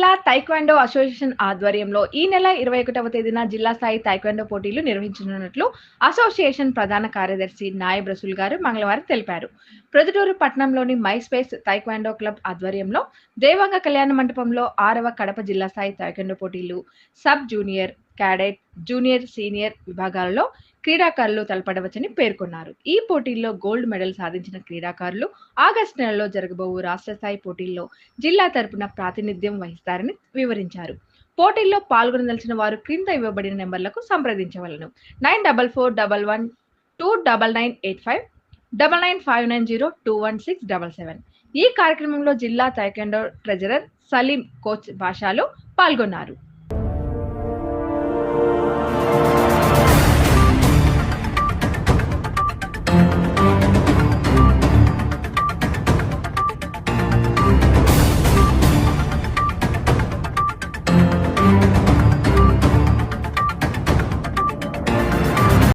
జిల్లా taekwondo association ఆధ్వర్యంలో ఈ నెల 21వ తేదీన జిల్లా స్థాయి తైక్వాండో పోటీలు నిర్వహించనున్నట్లు అసోసియేషన్ ప్రధాన కార్యదర్శి నాయబ్ రసూల్ గారు మంగళవారం తెలిపారు. ప్రొద్దుటూరు పట్టణంలోని మైస్పేస్ తైక్వాండో క్లబ్ ఆధ్వర్యంలో దేవాంగ కళ్యాణ మండపంలో 6వ కడప జిల్లా స్థాయి తైక్వాండో పోటీలు sub junior, cadet, junior, senior విభాగాలలో క్రీడాకారులు తలపడవచ్చని పేర్కొన్నారు. ఈ పోటీల్లో గోల్డ్ మెడల్ సాధించిన క్రీడాకారులు ఆగస్టు నెలలో జరగబోవు రాష్ట్ర స్థాయి పోటీల్లో జిల్లా తరపున ప్రాతినిధ్యం వహిస్తారని వివరించారు. పోటీల్లో పాల్గొనదలిచిన వారు క్రింద ఇవ్వబడిన నెంబర్లకు సంప్రదించవలను. 9441129985, 9959021677. ఈ కార్యక్రమంలో జిల్లా తైక్వాండో ట్రెజరర్ సలీం, కోచ్ భాషాలు పాల్గొన్నారు.